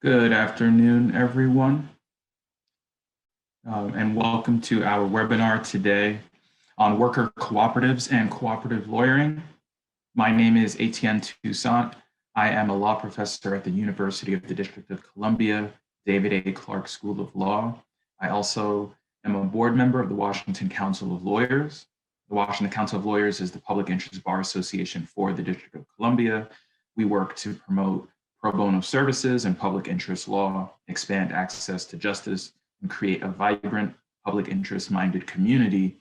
Good afternoon, everyone, and welcome to our webinar today on worker cooperatives and cooperative lawyering. My name is Etienne Toussaint. I am a law professor at the University of the District of Columbia, David A. Clark School of Law. I also am a board member of the Washington Council of Lawyers. The Washington Council of Lawyers is the public interest bar association for the District of Columbia. We work to promote pro bono services and public interest law, expand access to justice, and create a vibrant public interest minded community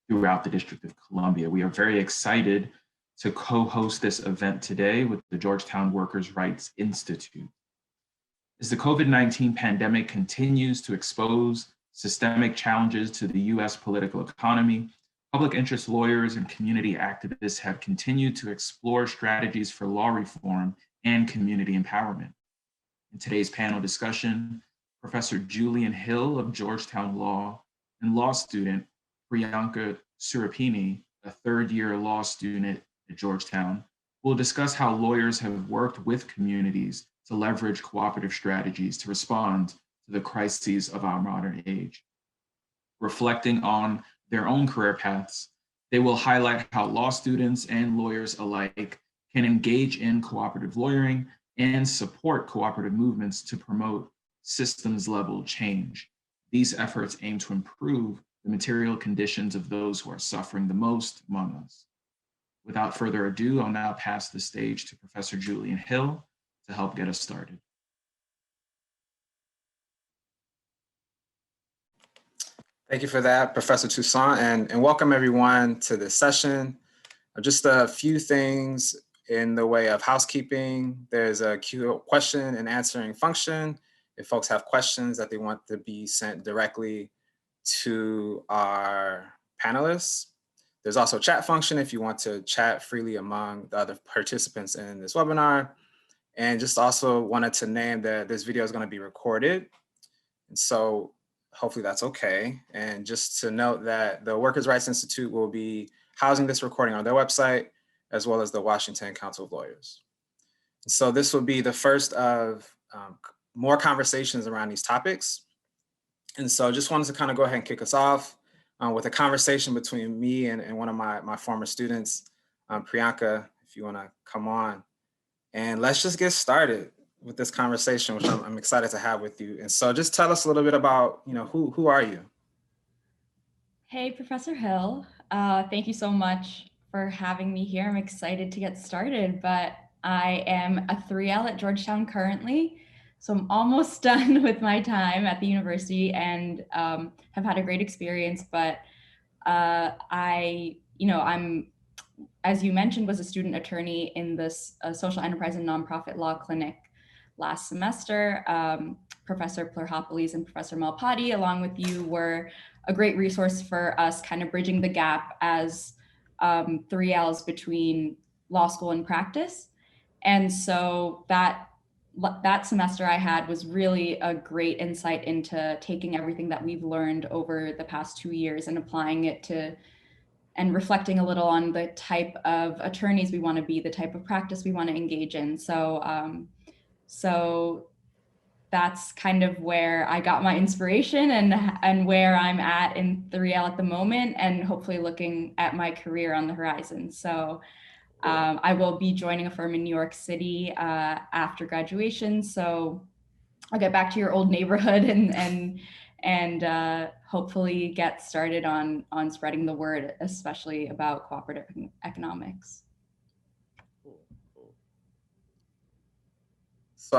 throughout the District of Columbia. We are very excited to co-host this event today with the Georgetown Workers' Rights Institute. As the COVID-19 pandemic continues to expose systemic challenges to the US political economy, public interest lawyers and community activists have continued to explore strategies for law reform and community empowerment. In today's panel discussion, Professor Julian Hill of Georgetown Law and law student Priyanka Surapaneni, a third-year law student at Georgetown, will discuss how lawyers have worked with communities to leverage cooperative strategies to respond to the crises of our modern age. Reflecting on their own career paths, they will highlight how law students and lawyers alike can engage in cooperative lawyering and support cooperative movements to promote systems-level change. These efforts aim to improve the material conditions of those who are suffering the most among us. Without further ado, I'll now pass the stage to Professor Julian Hill to help get us started. Thank you for that, Professor Toussaint, and welcome everyone to this session. Just a few things in the way of housekeeping. There's a question and answering function. If folks have questions that they want to be sent directly to our panelists. There's also a chat function if you want to chat freely among the other participants in this webinar. And just also wanted to name that this video is going to be recorded. And so hopefully that's okay. And just to note that the Workers' Rights Institute will be housing this recording on their website, as well as the Washington Council of Lawyers. And so this will be the first of more conversations around these topics. And so just wanted to kind of go ahead and kick us off with a conversation between me and one of my former students, Priyanka, if you want to come on. And let's just get started with this conversation, which I'm excited to have with you. And so just tell us a little bit about, who are you? Hey, Professor Hill. Thank you so much for having me here. I'm excited to get started, but I am a 3L at Georgetown currently. So I'm almost done with my time at the university and have had a great experience, but I'm, as you mentioned, was a student attorney in this social enterprise and nonprofit law clinic last semester. Professor Plurhopolis and Professor Malpati, along with you, were a great resource for us kind of bridging the gap as 3Ls between law school and practice. And so that semester I had was really a great insight into taking everything that we've learned over the past 2 years and applying it to and reflecting a little on the type of attorneys we want to be, the type of practice we want to engage in. So that's kind of where I got my inspiration and where I'm at in 3L at the moment, and hopefully looking at my career on the horizon. So I will be joining a firm in New York City after graduation. So I'll get back to your old neighborhood and hopefully get started on spreading the word, especially about cooperative economics. So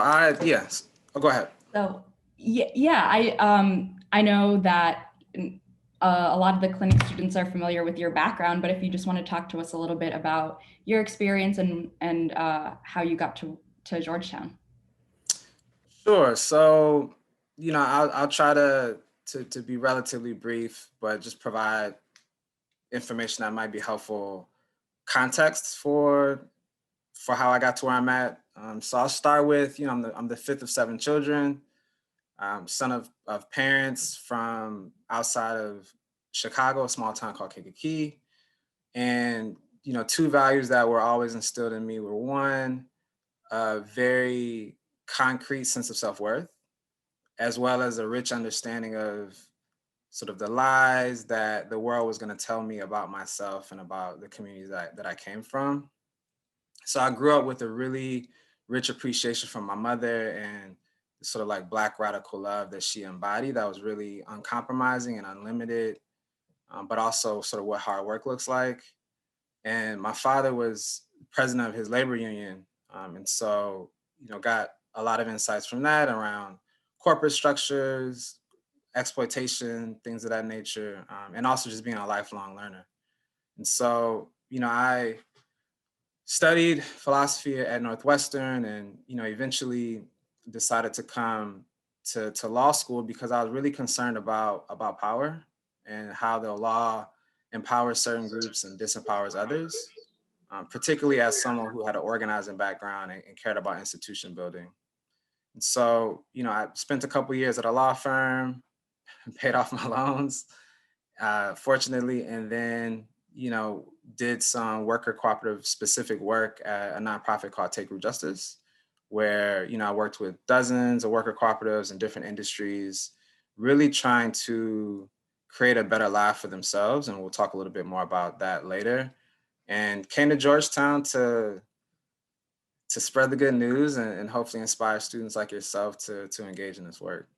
go ahead. So I know that a lot of the clinic students are familiar with your background, but if you just want to talk to us a little bit about your experience and how you got to Georgetown. Sure. So, I'll try to be relatively brief, but just provide information that might be helpful context for how I got to where I'm at. So I'll start with, I'm the fifth of 7 children, son of parents from outside of Chicago, a small town called Kankakee. And, 2 values that were always instilled in me were, one, a very concrete sense of self-worth, as well as a rich understanding of sort of the lies that the world was going to tell me about myself and about the communities that I came from. So I grew up with a really rich appreciation from my mother and the sort of like Black radical love that she embodied that was really uncompromising and unlimited, but also sort of what hard work looks like. And my father was president of his labor union. And so, got a lot of insights from that around corporate structures, exploitation, things of that nature, and also just being a lifelong learner. And so, I studied philosophy at Northwestern and, eventually decided to come to law school because I was really concerned about power and how the law empowers certain groups and disempowers others, particularly as someone who had an organizing background and cared about institution building. And so, I spent a couple years at a law firm, paid off my loans, fortunately, and then, did some worker cooperative specific work at a nonprofit called Takeover Justice, where, I worked with dozens of worker cooperatives in different industries, really trying to create a better life for themselves. And we'll talk a little bit more about that later. And came to Georgetown to spread the good news and hopefully inspire students like yourself to engage in this work.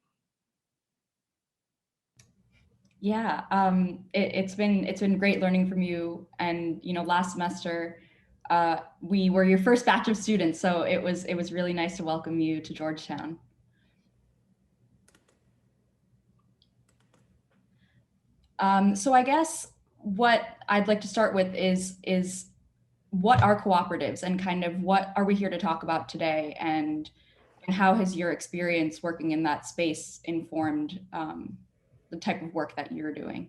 Yeah, it's been great learning from you. And last semester, we were your first batch of students, so it was really nice to welcome you to Georgetown. So I guess what I'd like to start with is what are cooperatives and kind of what are we here to talk about today, and how has your experience working in that space informed the type of work that you're doing?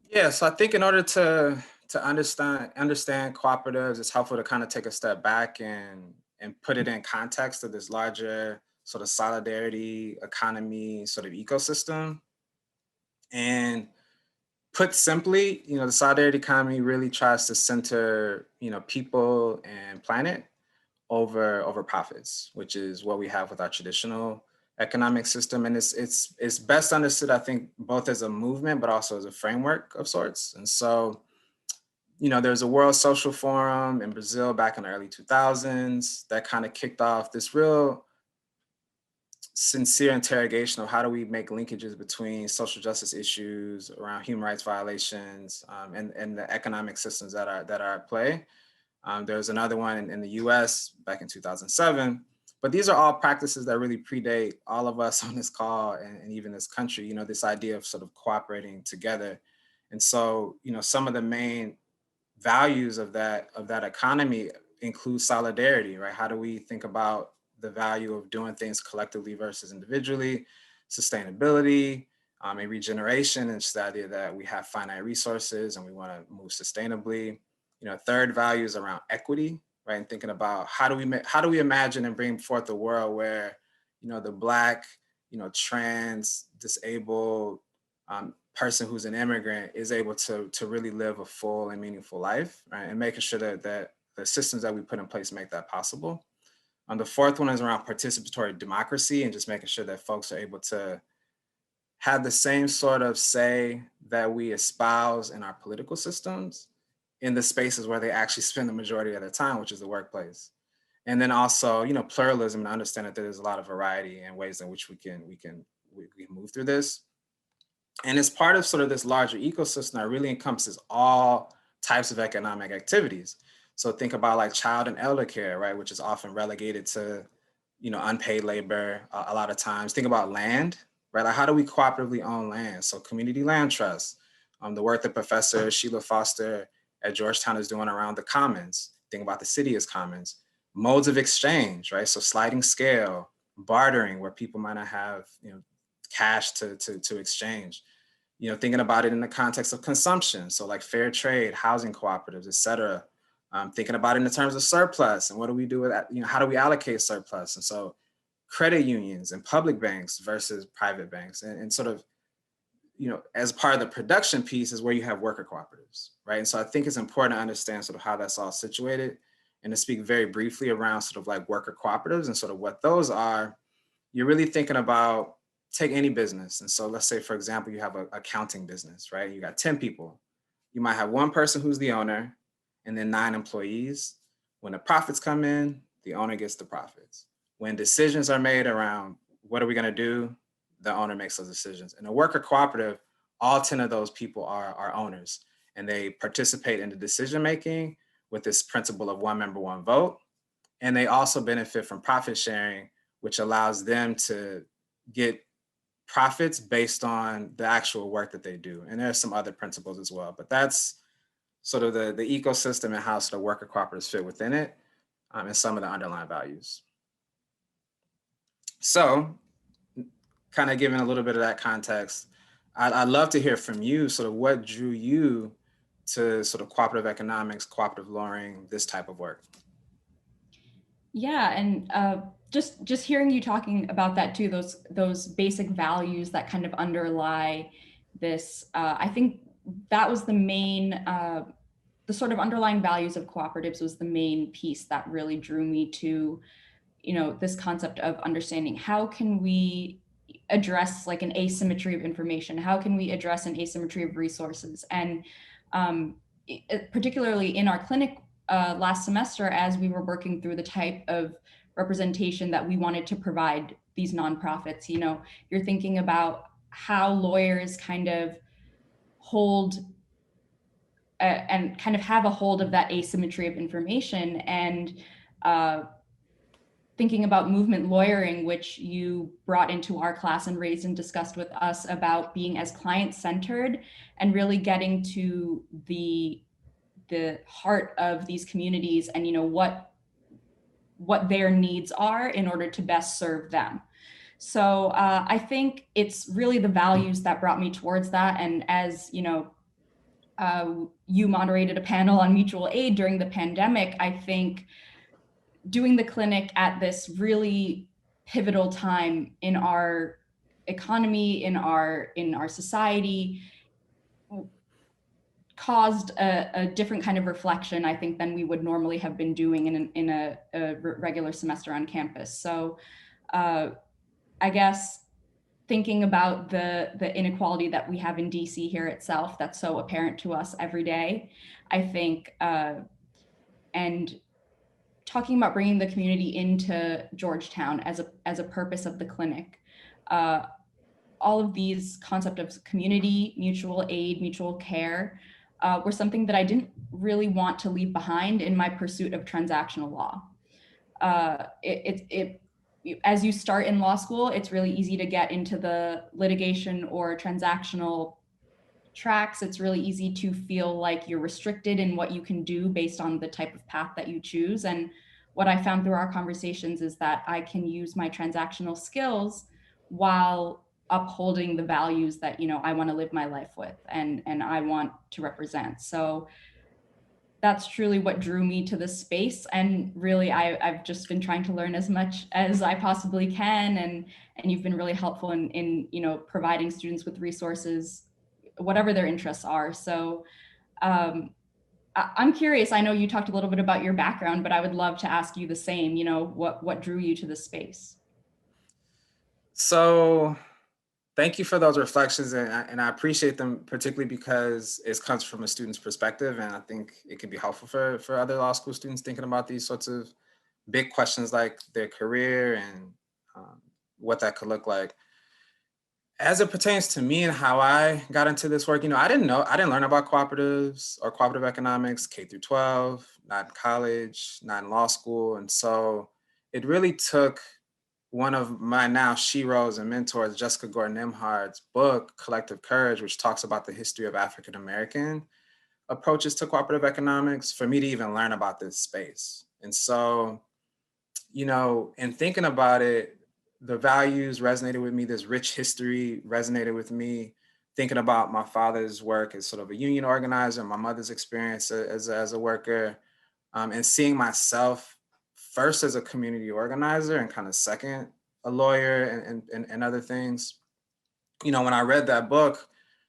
Yeah, so I think in order to understand cooperatives, it's helpful to kind of take a step back and put it in context of this larger sort of solidarity economy sort of ecosystem. And put simply, the solidarity economy really tries to center, people and planet over profits, which is what we have with our traditional economic system. And it's best understood, I think, both as a movement, but also as a framework of sorts. And so, there's a World Social Forum in Brazil back in the early 2000s that kind of kicked off this real sincere interrogation of how do we make linkages between social justice issues around human rights violations, and the economic systems that are at play. There's another one in the US back in 2007. But these are all practices that really predate all of us on this call and even this country, this idea of sort of cooperating together. And so, some of the main values of that economy include solidarity, right? How do we think about the value of doing things collectively versus individually, sustainability, and regeneration, and just the idea that we have finite resources and we want to move sustainably. Third value is around equity, right? And thinking about how do we imagine and bring forth a world where, the Black, trans, disabled person who's an immigrant is able to really live a full and meaningful life, right? And making sure that the systems that we put in place make that possible. The fourth one is around participatory democracy and just making sure that folks are able to have the same sort of say that we espouse in our political systems in the spaces where they actually spend the majority of their time, which is the workplace. And then also, pluralism, and understand that there's a lot of variety and ways in which we can move through this. And as part of sort of this larger ecosystem that really encompasses all types of economic activities. So think about like child and elder care, right, which is often relegated to, unpaid labor a lot of times. Think about land, right? Like how do we cooperatively own land? So community land trusts, the work that Professor Sheila Foster at Georgetown is doing around the commons. Think about the city as commons. Modes of exchange, right? So sliding scale, bartering, where people might not have, cash to exchange. Thinking about it in the context of consumption. So like fair trade, housing cooperatives, et cetera. Thinking about it in the terms of surplus and what do we do with that? How do we allocate surplus? And so credit unions and public banks versus private banks and sort of, as part of the production piece is where you have worker cooperatives, right? And so I think it's important to understand sort of how that's all situated. And to speak very briefly around sort of like worker cooperatives and sort of what those are, you're really thinking about, take any business. And so let's say, for example, you have an accounting business, right? You got 10 people. You might have one person who's the owner and then 9 employees. When the profits come in, the owner gets the profits. When decisions are made around what are we going to do, the owner makes those decisions. In a worker cooperative, all 10 of those people are owners, and they participate in the decision making with this principle of one member, one vote. And they also benefit from profit sharing, which allows them to get profits based on the actual work that they do. And there's some other principles as well, but that's sort of the ecosystem and how sort of worker cooperatives fit within it, and some of the underlying values. So kind of giving a little bit of that context, I'd love to hear from you, sort of what drew you to sort of cooperative economics, cooperative lawyering, this type of work. Yeah, and just hearing you talking about that too, those basic values that kind of underlie this, I think that was the main, the sort of underlying values of cooperatives was the main piece that really drew me to, this concept of understanding how can we address like an asymmetry of information, how can we address an asymmetry of resources, and particularly in our clinic last semester, as we were working through the type of representation that we wanted to provide these nonprofits, you're thinking about how lawyers kind of hold and kind of have a hold of that asymmetry of information, and thinking about movement lawyering, which you brought into our class and raised and discussed with us about being as client-centered and really getting to the heart of these communities and what their needs are in order to best serve them. So I think it's really the values that brought me towards that. And as you moderated a panel on mutual aid during the pandemic, I think doing the clinic at this really pivotal time in our economy, in our society, caused a different kind of reflection, I think, than we would normally have been doing in a regular semester on campus. So I guess thinking about the inequality that we have in DC here itself, that's so apparent to us every day, I think, and talking about bringing the community into Georgetown as a purpose of the clinic. All of these concepts of community, mutual aid, mutual care were something that I didn't really want to leave behind in my pursuit of transactional law. As you start in law school, it's really easy to get into the litigation or transactional tracks. It's really easy to feel like you're restricted in what you can do based on the type of path that you choose. And what I found through our conversations is that I can use my transactional skills while upholding the values that I want to live my life with and I want to represent. So that's truly what drew me to this space. And really, I've just been trying to learn as much as I possibly can. And you've been really helpful in providing students with resources, whatever their interests are. So I'm curious, I know you talked a little bit about your background, but I would love to ask you the same, what drew you to this space? So thank you for those reflections, and I appreciate them, particularly because it comes from a student's perspective, and I think it can be helpful for other law school students thinking about these sorts of big questions like their career and what that could look like. As it pertains to me and how I got into this work, I didn't learn about cooperatives or cooperative economics K through 12, not in college, not in law school, and so it really took one of my now sheroes and mentors, Jessica Gordon-Nimhard's book, Collective Courage, which talks about the history of African-American approaches to cooperative economics, for me to even learn about this space. And so, in thinking about it, the values resonated with me, this rich history resonated with me, thinking about my father's work as sort of a union organizer, my mother's experience as a worker, and seeing myself first as a community organizer and kind of second a lawyer and other things. When I read that book,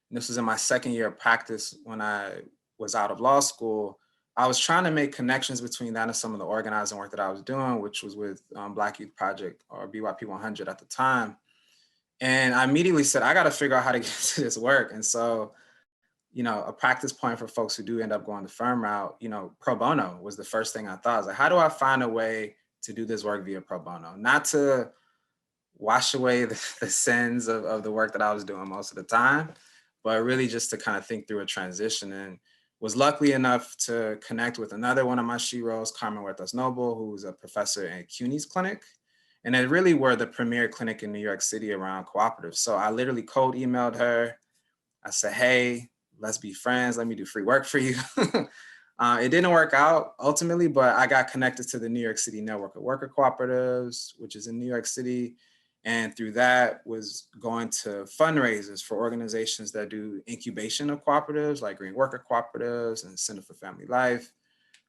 and this was in my second year of practice when I was out of law school, I was trying to make connections between that and some of the organizing work that I was doing, which was with Black Youth Project, or BYP 100 at the time. And I immediately said, I got to figure out how to get to this work. And so, a practice point for folks who do end up going the firm route, pro bono was the first thing I thought. I was like, how do I find a way to do this work via pro bono? Not to wash away the sins of the work that I was doing most of the time, but really just to kind of think through a transition. And was lucky enough to connect with another one of my sheroes, Carmen Huertas Noble, who's a professor in CUNY's clinic. And they really were the premier clinic in New York City around cooperatives. So I literally cold emailed her. I said, hey, let's be friends. Let me do free work for you. It didn't work out ultimately, but I got connected to the New York City Network of Worker Cooperatives, which is in New York City. And through that was going to fundraisers for organizations that do incubation of cooperatives like Green Worker Cooperatives and Center for Family Life.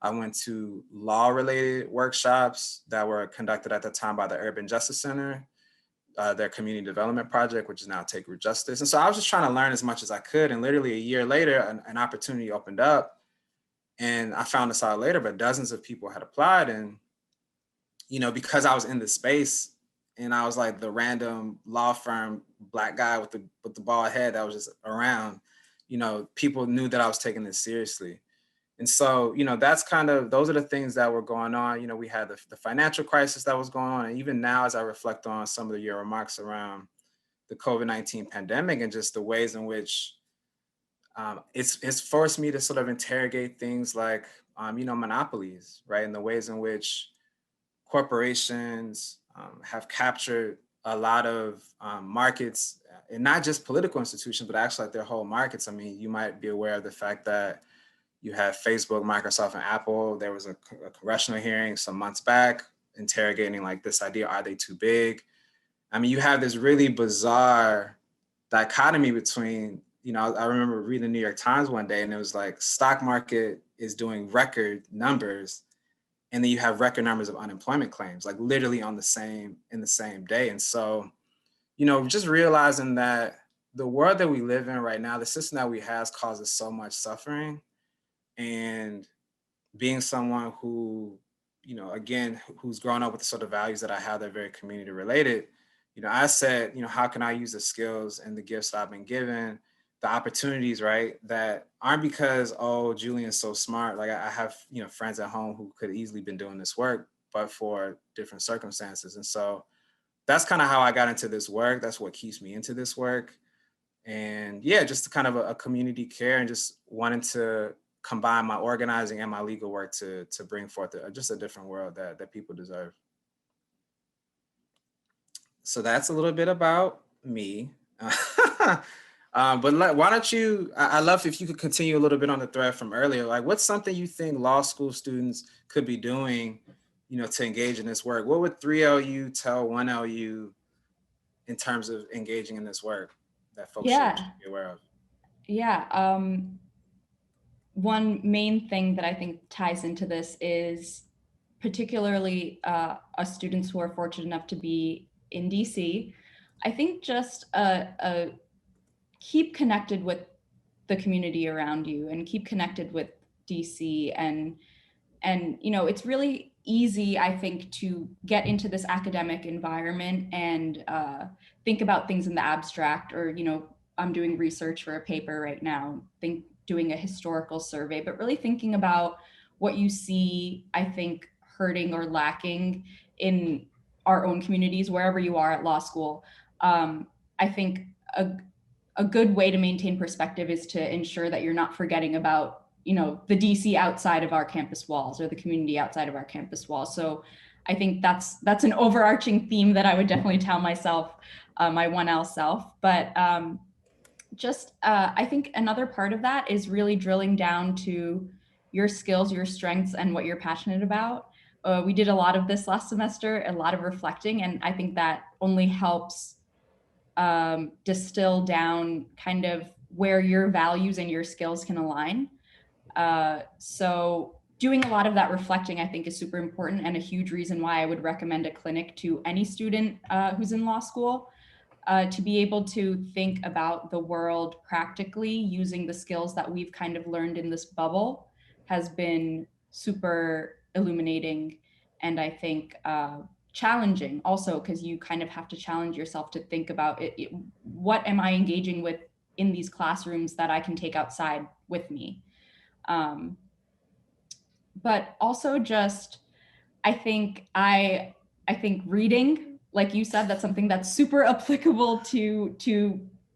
I went to law-related workshops that were conducted at the time by the Urban Justice Center, their community development project, which is now Takeover Justice. And so I was just trying to learn as much as I could. And literally a year later, an opportunity opened up. And I found this out later, but dozens of people had applied. And, because I was in the space and I was like the random law firm Black guy with the bald head that was just around, people knew that I was taking this seriously. And so, that's those are the things that were going on. We had the financial crisis that was going on. And even now, as I reflect on some of your remarks around the COVID-19 pandemic and just the ways in which it's forced me to sort of interrogate things like, monopolies, right? And the ways in which corporations have captured a lot of markets, and not just political institutions, but actually like their whole markets. I mean, you might be aware of the fact that you have Facebook, Microsoft, and Apple. There was a congressional hearing some months back interrogating like this idea, are they too big? I mean, you have this really bizarre dichotomy between, I remember reading the New York Times one day and it was like stock market is doing record numbers. And then you have record numbers of unemployment claims, like literally in the same day. And so, just realizing that the world that we live in right now, the system that we have causes so much suffering. And being someone who, again, who's grown up with the sort of values that I have that are very community related, I said, how can I use the skills and the gifts that I've been given, the opportunities, right, that aren't because, oh, Julian's so smart. Like I have, friends at home who could easily been doing this work, but for different circumstances. And so that's kind of how I got into this work. That's what keeps me into this work. And yeah, just kind of a community care and just wanting to combine my organizing and my legal work to bring forth just a different world that people deserve. So that's a little bit about me. But why don't you, I love if you could continue a little bit on the thread from earlier, like what's something you think law school students could be doing, to engage in this work? What would 3LU tell 1LU in terms of engaging in this work that folks should be aware of? Yeah. One main thing that I think ties into this is particularly us students who are fortunate enough to be in DC. I think just keep connected with the community around you and keep connected with DC and it's really easy, I think, to get into this academic environment and think about things in the abstract, or I'm doing research for a paper right now, doing a historical survey, but really thinking about what you see, I think, hurting or lacking in our own communities, wherever you are at law school. I think a good way to maintain perspective is to ensure that you're not forgetting about the DC outside of our campus walls or the community outside of our campus walls. So I think that's an overarching theme that I would definitely tell myself, my 1L self. But I think another part of that is really drilling down to your skills, your strengths, and what you're passionate about. We did a lot of this last semester, a lot of reflecting, and I think that only helps distill down kind of where your values and your skills can align. So doing a lot of that reflecting, I think, is super important and a huge reason why I would recommend a clinic to any student who's in law school, to be able to think about the world practically using the skills that we've kind of learned in this bubble has been super illuminating, and I think challenging also, because you kind of have to challenge yourself to think about what am I engaging with in these classrooms that I can take outside with me. But also just, I think reading, like you said, that's something that's super applicable to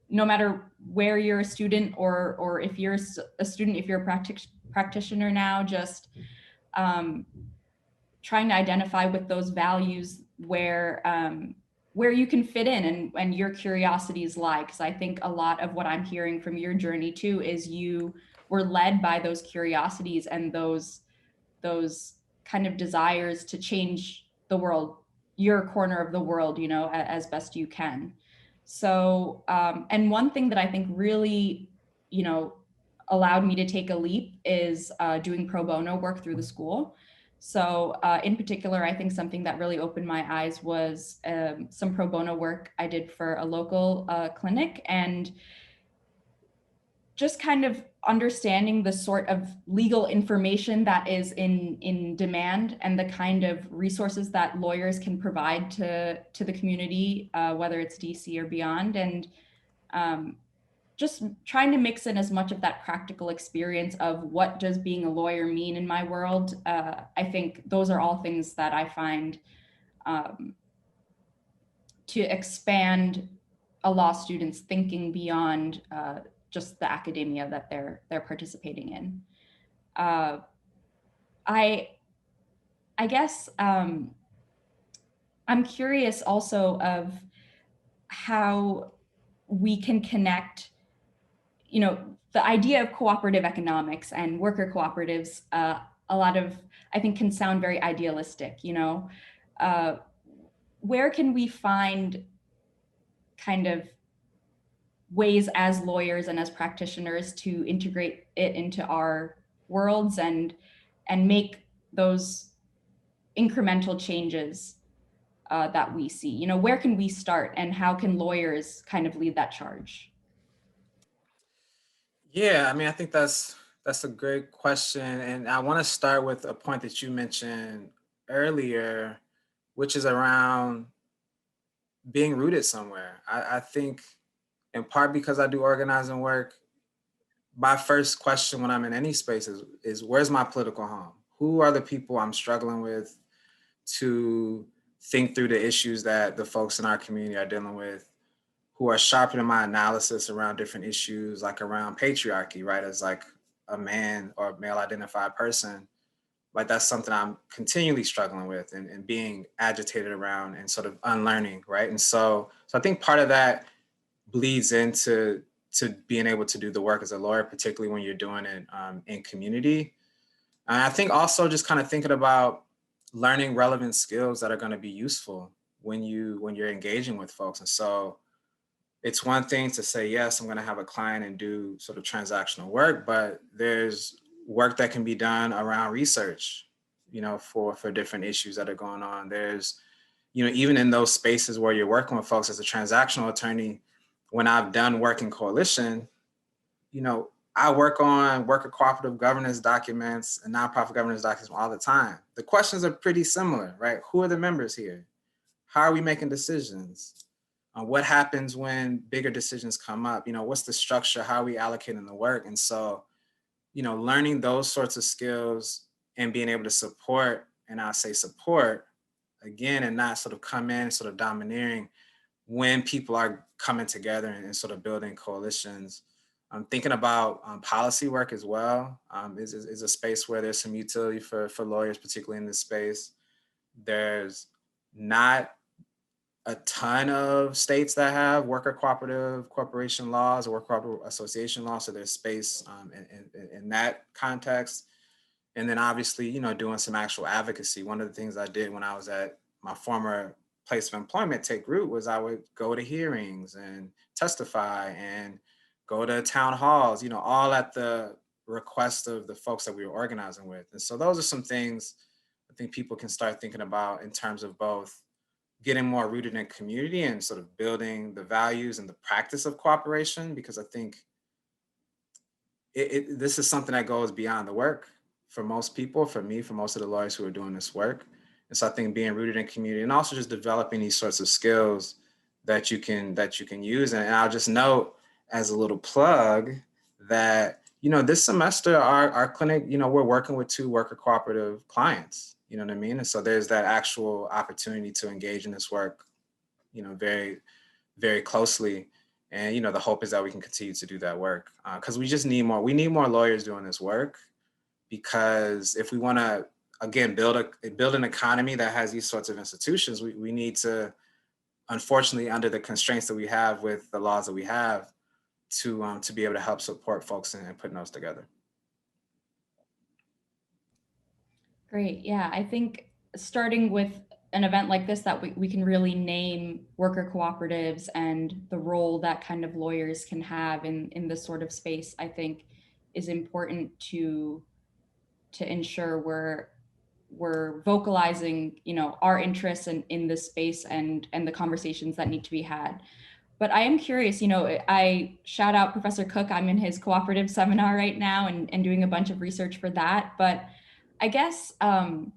no matter where you're a student, or if you're a student, if you're a practitioner now, just trying to identify with those values where you can fit in and your curiosities lie. Because I think a lot of what I'm hearing from your journey too is you were led by those curiosities and those kind of desires to change the world, your corner of the world, you know, as best you can. So, and one thing that I think really, you know, allowed me to take a leap is doing pro bono work through the school. So in particular, I think something that really opened my eyes was some pro bono work I did for a local clinic, and just kind of understanding the sort of legal information that is in demand and the kind of resources that lawyers can provide to the community, whether it's DC or beyond, and just trying to mix in as much of that practical experience of what does being a lawyer mean in my world. I think those are all things that I find to expand a law student's thinking beyond just the academia that they're participating in. I guess I'm curious also of how we can connect, you know, the idea of cooperative economics and worker cooperatives. A lot of, I think, can sound very idealistic, you know. Where can we find kind of ways as lawyers and as practitioners to integrate it into our worlds and make those incremental changes that we see? You know, where can we start, and how can lawyers kind of lead that charge? Yeah, I mean, I think that's a great question, and I want to start with a point that you mentioned earlier, which is around being rooted somewhere. I think in part because I do organizing work, my first question when I'm in any space is where's my political home? Who are the people I'm struggling with to think through the issues that the folks in our community are dealing with, who are sharpening my analysis around different issues, like around patriarchy, right? As like a man or male identified person, like that's something I'm continually struggling with and being agitated around and sort of unlearning, right? And so I think part of that bleeds into being able to do the work as a lawyer, particularly when you're doing it in community. And I think also just kind of thinking about learning relevant skills that are going to be useful when you're engaging with folks. And so it's one thing to say, yes, I'm going to have a client and do sort of transactional work, but there's work that can be done around research, you know, for different issues that are going on. There's, you know, even in those spaces where you're working with folks as a transactional attorney, when I've done work in coalition, you know, I work on worker cooperative governance documents and nonprofit governance documents all the time. The questions are pretty similar, right? Who are the members here? How are we making decisions? What happens when bigger decisions come up? You know, what's the structure? How are we allocating the work? And so, you know, learning those sorts of skills and being able to support, and I'll say support again, and not sort of come in sort of domineering when people are coming together and sort of building coalitions. I'm thinking about policy work as well. Is a space where there's some utility for lawyers, particularly in this space. There's not a ton of states that have worker cooperative corporation laws or worker cooperative association laws, so there's space in that context. And then obviously, you know, doing some actual advocacy. One of the things I did when I was at my former place of employment, Take Root, was I would go to hearings and testify and go to town halls, you know, all at the request of the folks that we were organizing with. And so those are some things I think people can start thinking about in terms of both getting more rooted in community and sort of building the values and the practice of cooperation, because I think this is something that goes beyond the work. for most people, for me, for most of the lawyers who are doing this work. And so I think being rooted in community and also just developing these sorts of skills that you can use. And I'll just note as a little plug that, this semester our clinic, we're working with 2 worker cooperative clients, you know what I mean? And so there's that actual opportunity to engage in this work, very, very closely. And, the hope is that we can continue to do that work because we just need more lawyers doing this work, because if we want to, again, build an economy that has these sorts of institutions, we need to, unfortunately, under the constraints that we have with the laws that we have, to be able to help support folks in putting those together. Great. Yeah, I think starting with an event like this, that we can really name worker cooperatives and the role that kind of lawyers can have in this sort of space, I think is important to ensure we're vocalizing, our interests in this space and the conversations that need to be had. But I am curious, I shout out Professor Cook. I'm in his cooperative seminar right now and doing a bunch of research for that. But I guess I'm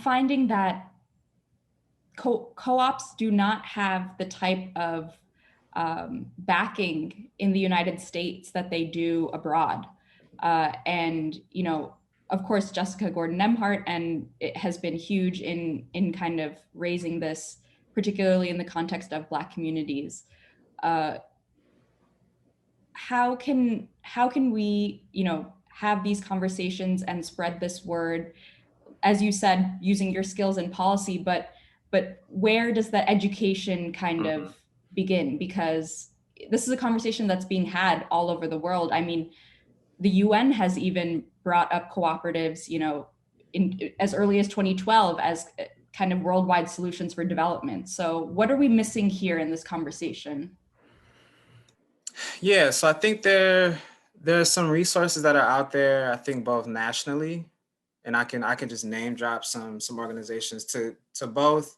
finding that co-ops do not have the type of backing in the United States that they do abroad. And, of course, Jessica Gordon-Emhart, and it has been huge in kind of raising this, particularly in the context of Black communities. How can we, have these conversations and spread this word, as you said, using your skills in policy, but where does the education kind of begin? Because this is a conversation that's being had all over the world. I mean, the UN has even brought up cooperatives, in as early as 2012 as kind of worldwide solutions for development. So what are we missing here in this conversation? Yeah, so I think there are some resources that are out there, I think both nationally, and I can just name drop some organizations to both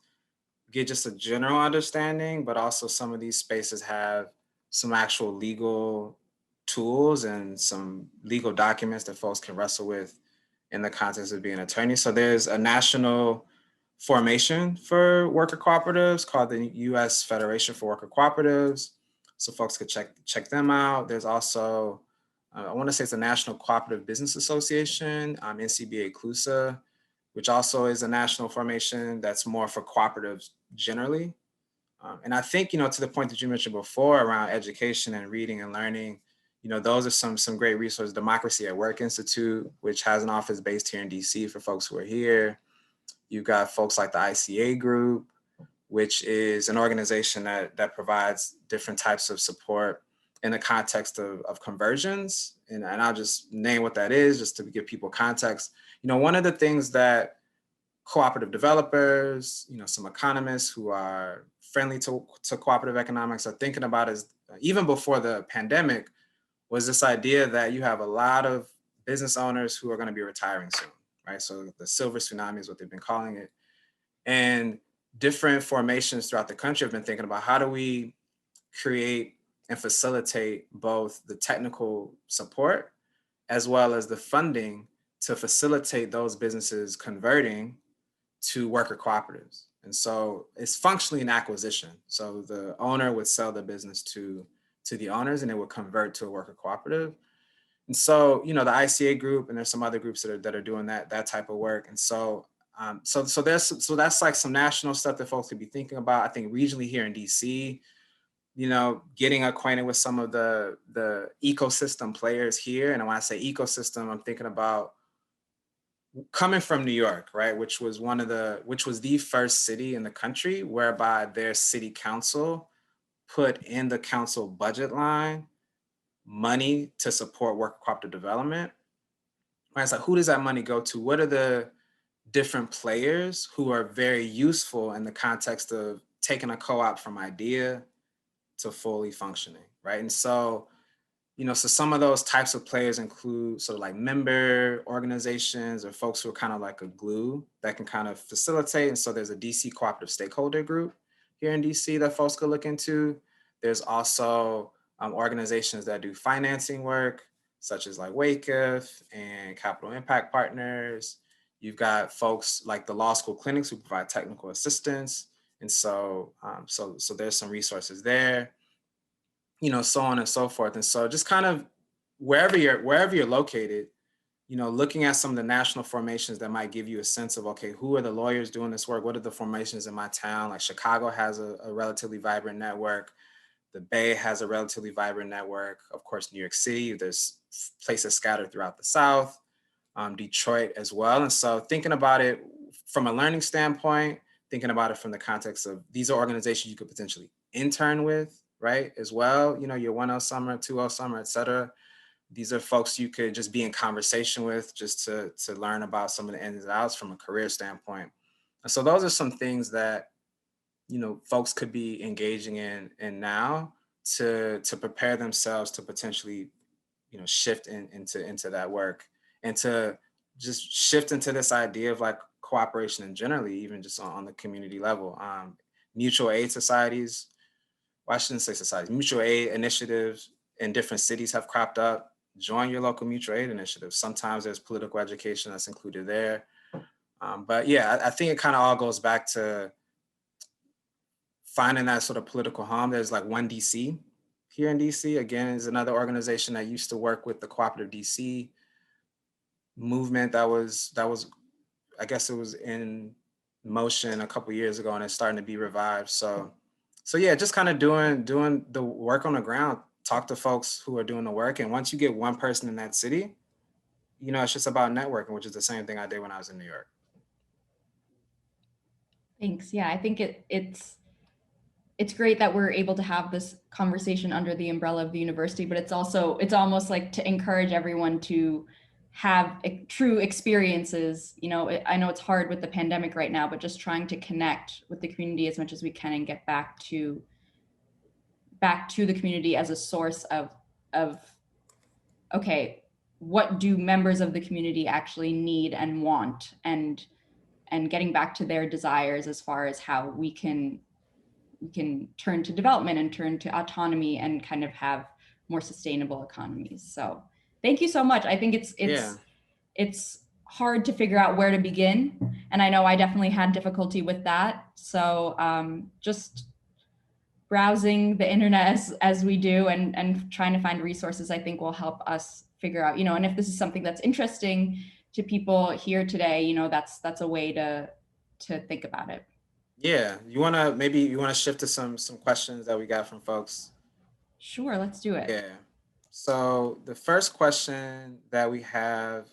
get just a general understanding, but also some of these spaces have some actual legal tools and some legal documents that folks can wrestle with in the context of being an attorney. So there's a national formation for worker cooperatives called the U.S. Federation for Worker Cooperatives. So folks could check them out. There's also, I want to say it's the National Cooperative Business Association, NCBA CLUSA, which also is a national formation that's more for cooperatives generally. And I think, to the point that you mentioned before around education and reading and learning, those are some great resources. Democracy at Work Institute, which has an office based here in DC for folks who are here. You've got folks like the ICA Group, which is an organization that provides different types of support in the context of conversions. And I'll just name what that is just to give people context. One of the things that cooperative developers, some economists who are friendly to cooperative economics are thinking about is, even before the pandemic, was this idea that you have a lot of business owners who are going to be retiring soon, right? So the silver tsunami is what they've been calling it. And different formations throughout the country have been thinking about how do we create and facilitate both the technical support as well as the funding to facilitate those businesses converting to worker cooperatives. And so it's functionally an acquisition. So the owner would sell the business to the owners and it would convert to a worker cooperative. And so, the ICA Group, and there's some other groups that are doing that type of work. And so so that's like some national stuff that folks could be thinking about. I think regionally here in DC, getting acquainted with some of the ecosystem players here. And when I say ecosystem, I'm thinking about coming from New York, right, which was the first city in the country whereby their city council put in the council budget line money to support worker cooperative development. Right? It's like, who does that money go to? What are the different players who are very useful in the context of taking a co-op from idea to fully functioning, right? And so, so some of those types of players include sort of like member organizations or folks who are kind of like a glue that can kind of facilitate. And so there's a DC cooperative stakeholder group here in DC that folks could look into. There's also organizations that do financing work. such as like WAKEF and Capital Impact Partners. You've got folks like the law school clinics who provide technical assistance. And so, so there's some resources there, so on and so forth. And so just kind of wherever you're located, looking at some of the national formations that might give you a sense of, okay, who are the lawyers doing this work? What are the formations in my town? Like Chicago has a relatively vibrant network. The Bay has a relatively vibrant network. Of course, New York City, there's places scattered throughout the South, Detroit as well. And so thinking about it from a learning standpoint, thinking about it from the context of these are organizations you could potentially intern with, right, as well. Your 1L summer, 2L summer, et cetera. These are folks you could just be in conversation with just to learn about some of the ins and outs from a career standpoint. And so those are some things that, folks could be engaging in now to prepare themselves to potentially, shift into that work and to just shift into this idea of like cooperation and generally, even just on the community level. Mutual aid societies, well, I shouldn't say societies, mutual aid initiatives in different cities have cropped up. Join your local mutual aid initiative. Sometimes there's political education that's included there. But yeah, I think it kind of all goes back to finding that sort of political home. There's like One DC here in DC, again, is another organization that used to work with the Cooperative DC movement that was, I guess it was in motion a couple years ago and it's starting to be revived. So yeah, just kind of doing the work on the ground, talk to folks who are doing the work. And once you get one person in that city, it's just about networking, which is the same thing I did when I was in New York. Thanks. Yeah, I think it's great that we're able to have this conversation under the umbrella of the university, but it's almost like to encourage everyone to have true experiences. I know it's hard with the pandemic right now, but just trying to connect with the community as much as we can and get back to the community as a source of okay, what do members of the community actually need and want, and getting back to their desires as far as how we can turn to development and turn to autonomy and kind of have more sustainable economies. So thank you so much. I think it's hard to figure out where to begin. And I know I definitely had difficulty with that. So just browsing the internet as we do and trying to find resources, I think will help us figure out, and if this is something that's interesting to people here today, that's a way to think about it. Yeah, you want to shift to some questions that we got from folks? Sure, let's do it. Yeah. So the first question that we have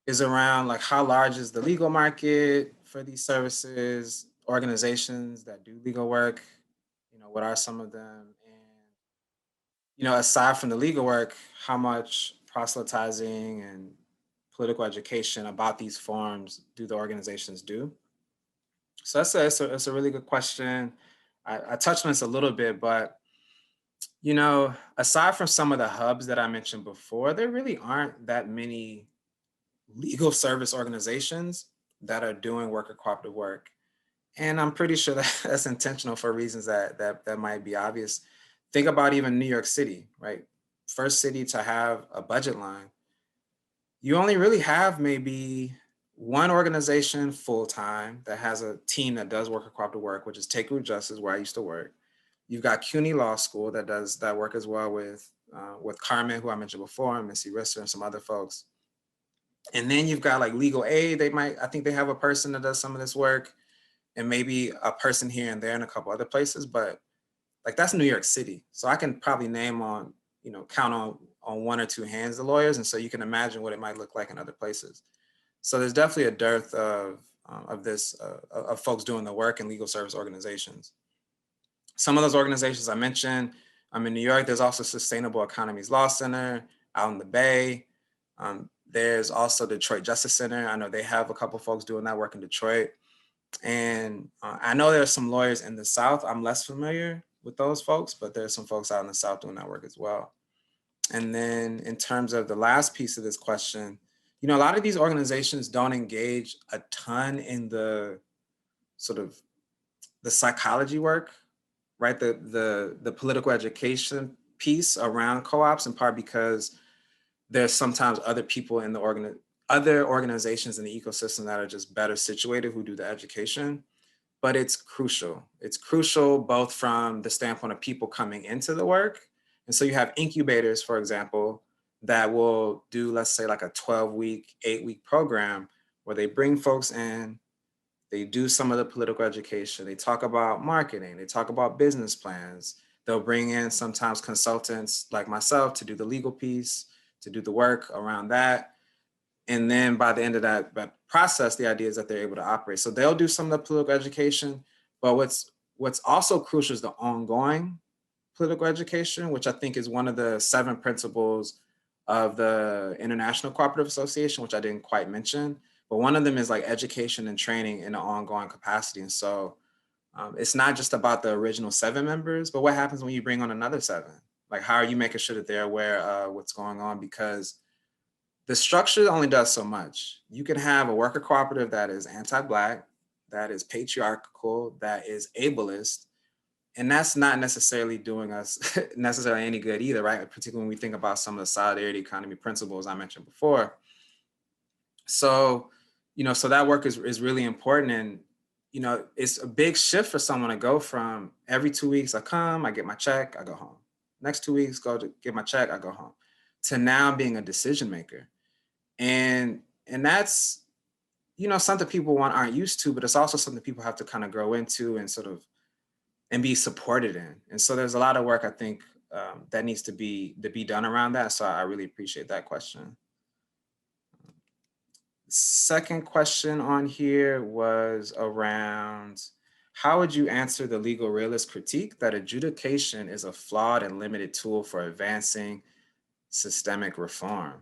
is around like how large is the legal market for these services, organizations that do legal work? What are some of them? And aside from the legal work, how much proselytizing and political education about these forms do the organizations do? So that's a really good question. I touched on this a little bit, but aside from some of the hubs that I mentioned before, there really aren't that many legal service organizations that are doing worker cooperative work. And I'm pretty sure that that's intentional for reasons that might be obvious. Think about even New York City, right? First city to have a budget line. You only really have maybe one organization full-time that has a team that does worker cooperative work, which is Takeover Justice, where I used to work. You've got CUNY Law School that does that work as well with Carmen, who I mentioned before, and Missy Risser and some other folks. And then you've got like legal aid. I think they have a person that does some of this work and maybe a person here and there in a couple other places, but like that's New York City. So I can probably name count on one or two hands the lawyers. And so you can imagine what it might look like in other places. So there's definitely a dearth of folks doing the work in legal service organizations. Some of those organizations I mentioned, in New York, there's also Sustainable Economies Law Center out in the Bay. There's also Detroit Justice Center. I know they have a couple folks doing that work in Detroit. And I know there's some lawyers in the South. I'm less familiar with those folks, but there's some folks out in the South doing that work as well. And then in terms of the last piece of this question, a lot of these organizations don't engage a ton in the sort of the psychology work, right? The political education piece around co-ops, in part because there's sometimes other people in the other organizations in the ecosystem that are just better situated who do the education. But it's crucial. It's crucial both from the standpoint of people coming into the work. And so you have incubators, for example, that will do, let's say, like a 12-week, 8-week program where they bring folks in, they do some of the political education, they talk about marketing, they talk about business plans. They'll bring in sometimes consultants like myself to do the legal piece, to do the work around that. And then by the end of that process, the idea is that they're able to operate. So they'll do some of the political education, but what's also crucial is the ongoing political education, which I think is one of the 7 principles of the International Cooperative Association, which I didn't quite mention. But one of them is like education and training in an ongoing capacity. And so it's not just about the original 7 members, but what happens when you bring on another 7? Like, how are you making sure that they're aware of what's going on? Because the structure only does so much. You can have a worker cooperative that is anti-Black, that is patriarchal, that is ableist, and that's not necessarily doing us necessarily any good either, right? Particularly when we think about some of the solidarity economy principles I mentioned before. So, so that work is really important. And, it's a big shift for someone to go from every 2 weeks, I come, I get my check, I go home. Next 2 weeks, go to get my check, I go home, to now being a decision maker. And that's, something people aren't used to, but it's also something people have to kind of grow into and sort of, and be supported in. And so there's a lot of work I think that needs to be done around that. So I really appreciate that question. Second question on here was around, how would you answer the legal realist critique that adjudication is a flawed and limited tool for advancing systemic reform?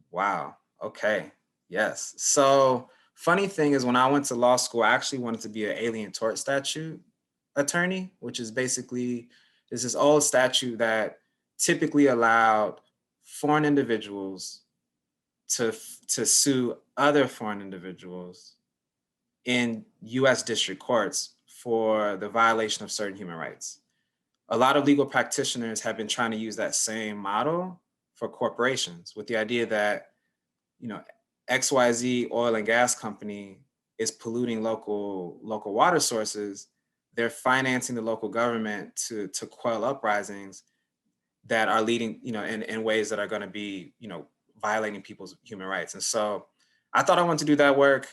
Wow. Okay. Yes. So funny thing is, when I went to law school, I actually wanted to be an alien tort statute attorney, which is basically, there's this old statute that typically allowed foreign individuals to sue other foreign individuals in US district courts for the violation of certain human rights. A lot of legal practitioners have been trying to use that same model for corporations, with the idea that, XYZ oil and gas company is polluting local water sources. They're financing the local government to quell uprisings that are leading, in ways that are going to be, violating people's human rights. And so I thought I wanted to do that work.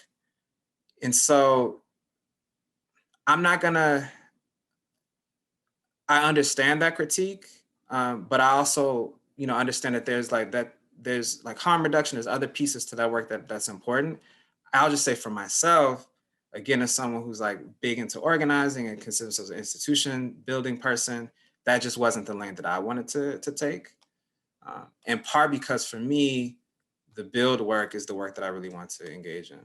And so I'm not gonna, I understand that critique, but I also, understand that there's like harm reduction, there's other pieces to that work that's important. I'll just say for myself, again, as someone who's like big into organizing and considers as an institution building person, that just wasn't the lane that I wanted to take. In part because for me, the build work is the work that I really want to engage in.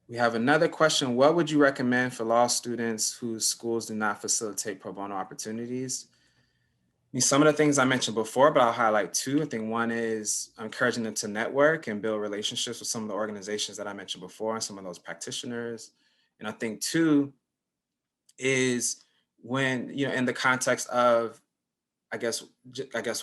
We have another question. What would you recommend for law students whose schools do not facilitate pro bono opportunities? I mean, some of the things I mentioned before, but I'll highlight 2. I think one is encouraging them to network and build relationships with some of the organizations that I mentioned before and some of those practitioners. And I think 2 is when, in the context of, I guess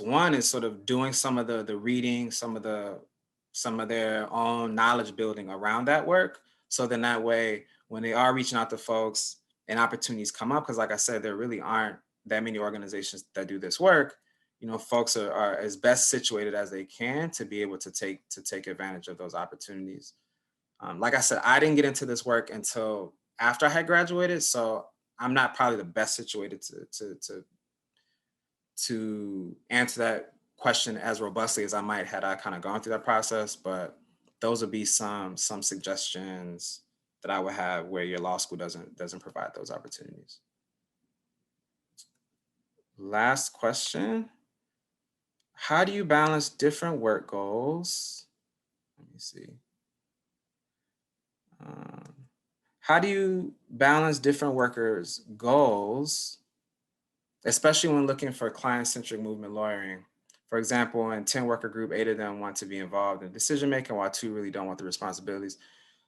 1 is sort of doing some of the reading, some of their own knowledge building around that work. So then that way, when they are reaching out to folks and opportunities come up, because like I said, there really aren't that many organizations that do this work, folks are as best situated as they can to be able to take advantage of those opportunities. Like I said, I didn't get into this work until after I had graduated, so I'm not probably the best situated to answer that question as robustly as I might had I kind of gone through that process, but those would be some suggestions that I would have where your law school doesn't provide those opportunities. Last question. How do you balance different work goals? Let me see. How do you balance different workers' goals, especially when looking for client-centric movement lawyering? For example, in 10 worker group, 8 of them want to be involved in decision-making while 2 really don't want the responsibilities.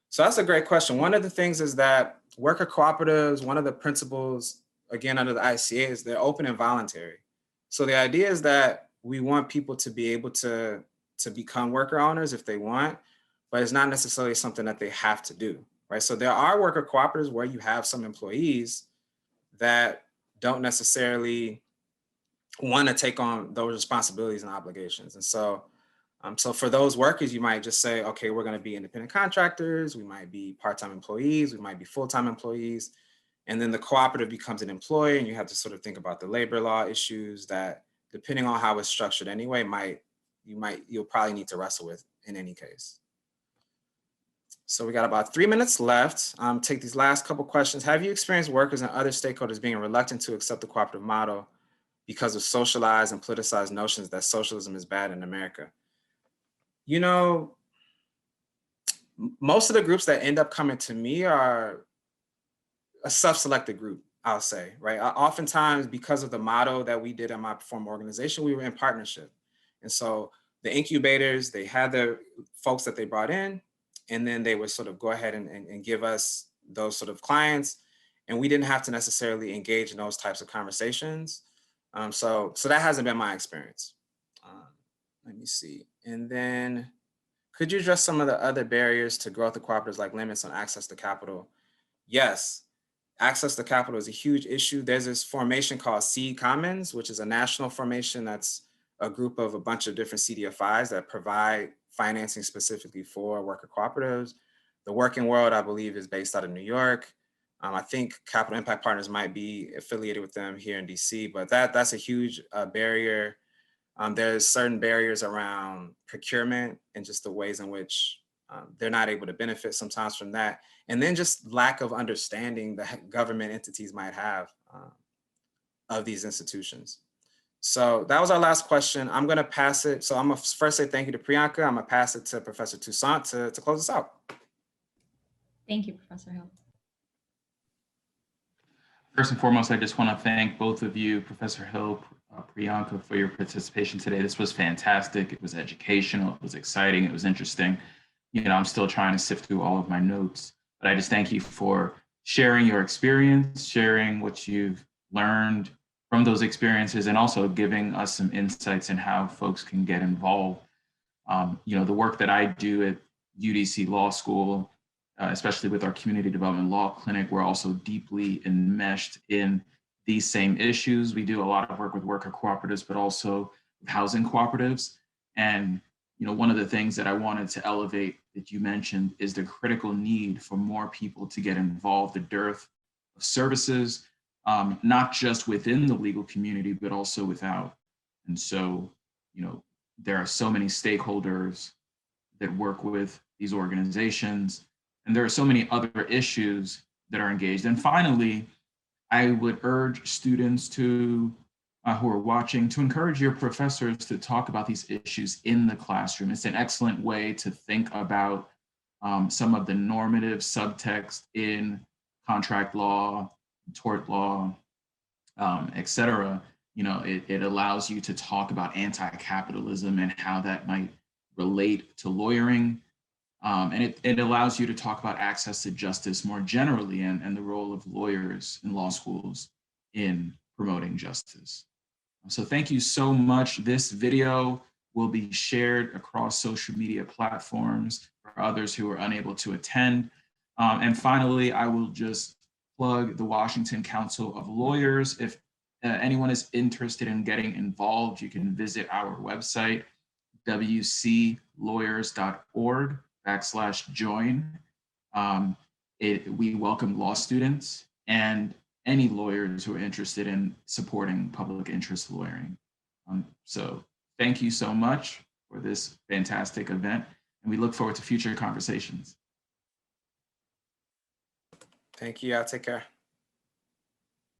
So that's a great question. One of the things is that worker cooperatives, one of the principles, again, under the ICA is they're open and voluntary. So the idea is that we want people to be able to become worker owners if they want, but it's not necessarily something that they have to do, right? So there are worker cooperatives where you have some employees that don't necessarily want to take on those responsibilities and obligations. And so, so for those workers, you might just say, okay, we're going to be independent contractors, we might be part-time employees, we might be full-time employees. And then the cooperative becomes an employer, and you have to sort of think about the labor law issues that, depending on how it's structured anyway, you'll probably need to wrestle with in any case. So we got about 3 minutes left. Take these last couple questions. Have you experienced workers and other stakeholders being reluctant to accept the cooperative model because of socialized and politicized notions that socialism is bad in America? You know, most of the groups that end up coming to me are a self-selected group, I'll say, right? Oftentimes, because of the motto that we did in my former organization, we were in partnership. And so the incubators, they had the folks that they brought in, and then they would sort of go ahead and give us those sort of clients. And we didn't have to necessarily engage in those types of conversations. So that hasn't been my experience. Let me see. And then could you address some of the other barriers to growth of cooperatives, like limits on access to capital? Yes, access to capital is a huge issue. There's this formation called Seed Commons, which is a national formation that's a group of a bunch of different CDFIs that provide financing specifically for worker cooperatives. The Working World, I believe, is based out of New York. I think Capital Impact Partners might be affiliated with them here in DC, but that's a huge barrier. There's certain barriers around procurement and just the ways in which they're not able to benefit sometimes from that. And then just lack of understanding that government entities might have of these institutions. So that was our last question. I'm gonna pass it. So I'm gonna first say thank you to Priyanka. I'm gonna pass it to Professor Toussaint to close us out. Thank you, Professor Hill. First and foremost, I just want to thank both of you, Professor Hill, Priyanka, for your participation today. This was fantastic. It was educational. It was exciting. It was interesting. You know, I'm still trying to sift through all of my notes, but I just thank you for sharing your experience, sharing what you've learned from those experiences, and also giving us some insights in how folks can get involved. You know, the work that I do at UDC Law School, especially with our community development law clinic, we're also deeply enmeshed in these same issues. We do a lot of work with worker cooperatives, but also with housing cooperatives. And you know, one of the things that I wanted to elevate that you mentioned is the critical need for more people to get involved, the dearth of services, not just within the legal community, but also without. And so, you know, there are so many stakeholders that work with these organizations, and there are so many other issues that are engaged. And finally, I would urge students to who are watching to encourage your professors to talk about these issues in the classroom. It's an excellent way to think about some of the normative subtext in contract law, tort law, et cetera. You know, it allows you to talk about anti-capitalism and how that might relate to lawyering. And it allows you to talk about access to justice more generally and the role of lawyers in law schools in promoting justice. So thank you so much. This video will be shared across social media platforms for others who are unable to attend. And finally, I will just plug the Washington Council of Lawyers. If anyone is interested in getting involved, you can visit our website, wclawyers.org/join. We welcome law students and any lawyers who are interested in supporting public interest lawyering. So thank you so much for this fantastic event, and we look forward to future conversations. Thank you. I'll take care.